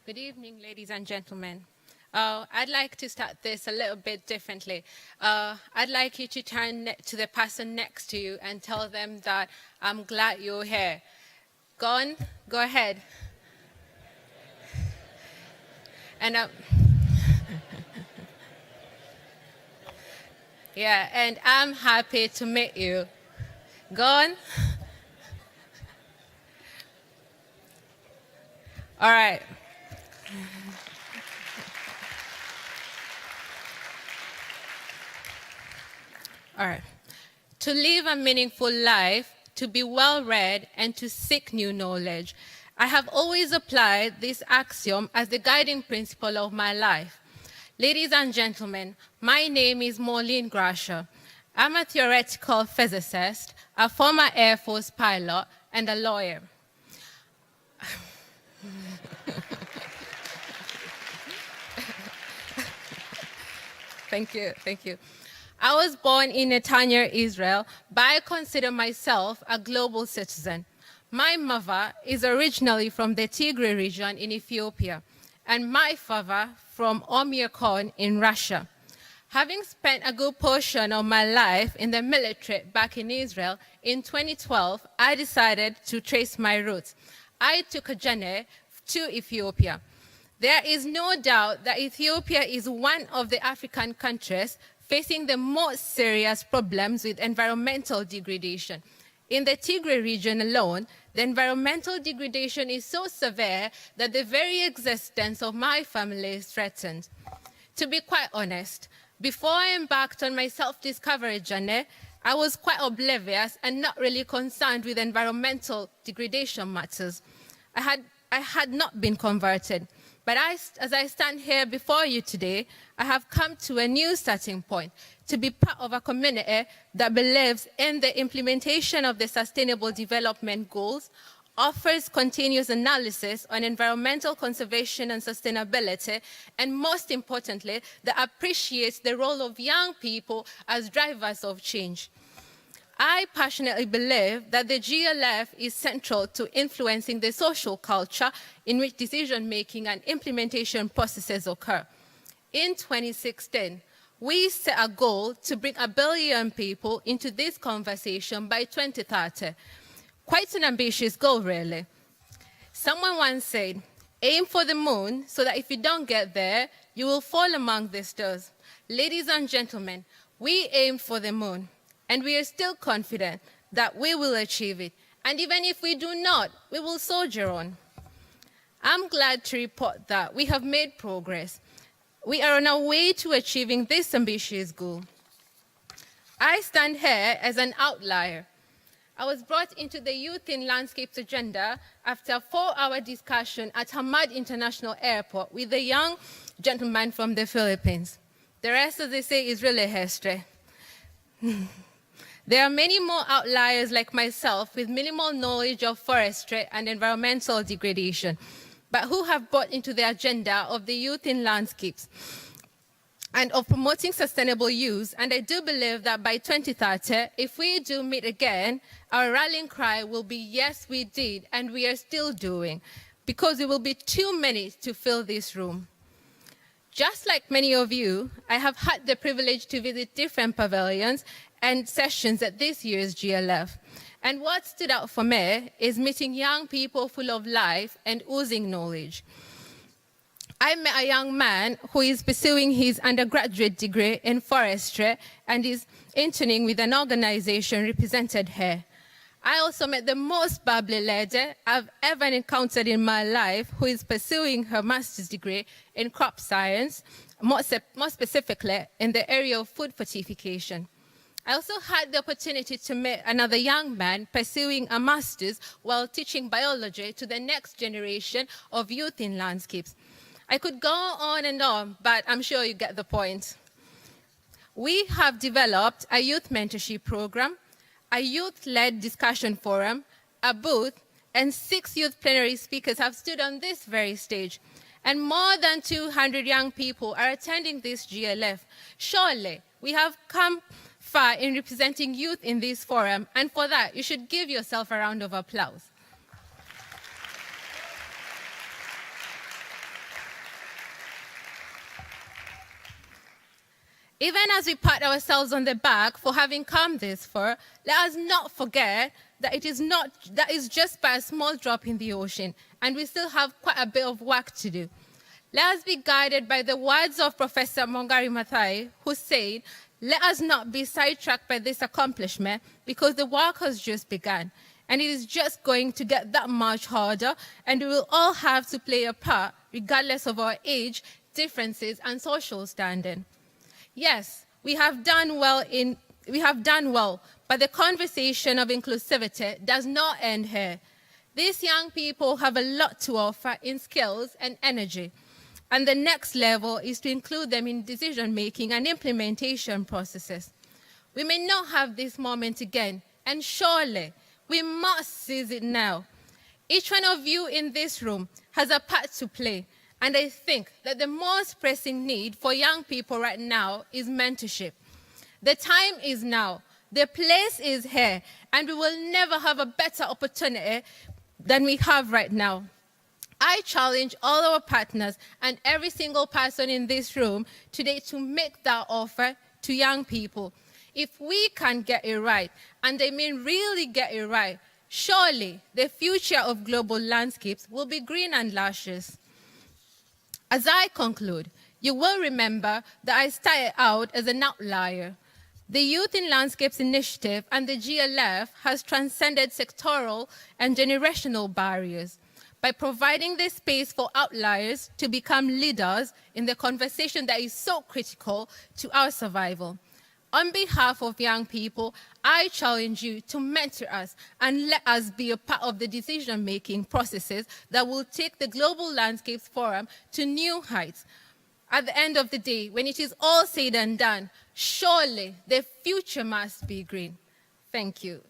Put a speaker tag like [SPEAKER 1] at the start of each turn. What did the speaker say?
[SPEAKER 1] Good evening, ladies and gentlemen. I'd like to start this a little bit differently. I'd like you to turn to the person next to you and tell them that I'm glad you're here. Go ahead. And yeah, and I'm happy to meet you. Go on. All right. All right. To live a meaningful life, to be well-read, and to seek new knowledge. I have always applied this axiom as the guiding principle of my life. Ladies and gentlemen, my name is Maulline Gragau. I'm a theoretical physicist, a former Air Force pilot, and a lawyer. Thank you. I was born in Netanya, Israel, but I consider myself a global citizen. My mother is originally from the Tigray region in Ethiopia, and my father from Oymyakon in Russia. Having spent a good portion of my life in the military back in Israel, in 2012, I decided to trace my roots. I took a journey to Ethiopia. There is no doubt that Ethiopia is one of the African countries facing the most serious problems with environmental degradation. In the Tigray region alone, the environmental degradation is so severe that the very existence of my family is threatened. To be quite honest, before I embarked on my self-discovery journey, I was quite oblivious and not really concerned with environmental degradation matters. I had not been converted. But as I stand here before you today, I have come to a new starting point, to be part of a community that believes in the implementation of the Sustainable Development Goals, offers continuous analysis on environmental conservation and sustainability, and most importantly, that appreciates the role of young people as drivers of change. I passionately believe that the GLF is central to influencing the social culture in which decision-making and implementation processes occur. In 2016, we set a goal to bring 1 billion people into this conversation by 2030. Quite an ambitious goal, really. Someone once said, aim for the moon so that if you don't get there, you will fall among the stars. Ladies and gentlemen, we aim for the moon. And we are still confident that we will achieve it. And even if we do not, we will soldier on. I'm glad to report that we have made progress. We are on our way to achieving this ambitious goal. I stand here as an outlier. I was brought into the Youth in Landscapes agenda after a 4-hour discussion at Hamad International Airport with a young gentleman from the Philippines. The rest, as they say, is really history. There are many more outliers like myself with minimal knowledge of forestry and environmental degradation, but who have brought into the agenda of the Youth in Landscapes and of promoting sustainable use. And I do believe that by 2030, if we do meet again, our rallying cry will be, yes, we did, and we are still doing, because we will be too many to fill this room. Just like many of you, I have had the privilege to visit different pavilions and sessions at this year's GLF. And what stood out for me is meeting young people full of life and oozing knowledge. I met a young man who is pursuing his undergraduate degree in forestry and is interning with an organization represented here. I also met the most bubbly lady I've ever encountered in my life, who is pursuing her master's degree in crop science, more specifically in the area of food fortification. I also had the opportunity to meet another young man pursuing a master's while teaching biology to the next generation of youth in landscapes. I could go on and on, but I'm sure you get the point. We have developed a youth mentorship program, a youth-led discussion forum, a booth, and 6 youth plenary speakers have stood on this very stage. And more than 200 young people are attending this GLF. Surely, we have come far in representing youth in this forum, and for that, you should give yourself a round of applause. Even as we pat ourselves on the back for having come this far, let us not forget that that is just by a small drop in the ocean, and we still have quite a bit of work to do. Let us be guided by the words of Professor Mongari Maathai, who said, "Let us not be sidetracked by this accomplishment because the work has just begun, and it is just going to get that much harder, and we will all have to play a part, regardless of our age, differences, and social standing." Yes, we have done well, but the conversation of inclusivity does not end here. These young people have a lot to offer in skills and energy, and the next level is to include them in decision-making and implementation processes. We may not have this moment again, and surely we must seize it now. Each one of you in this room has a part to play, and I think that the most pressing need for young people right now is mentorship. The time is now, the place is here, and we will never have a better opportunity than we have right now. I challenge all our partners and every single person in this room today to make that offer to young people. If we can get it right, and I mean really get it right, surely the future of global landscapes will be green and luscious. As I conclude, you will remember that I started out as an outlier. The Youth in Landscapes Initiative and the GLF has transcended sectoral and generational barriers by providing the space for outliers to become leaders in the conversation that is so critical to our survival. On behalf of young people, I challenge you to mentor us and let us be a part of the decision-making processes that will take the Global Landscapes Forum to new heights. At the end of the day, when it is all said and done, surely the future must be green. Thank you.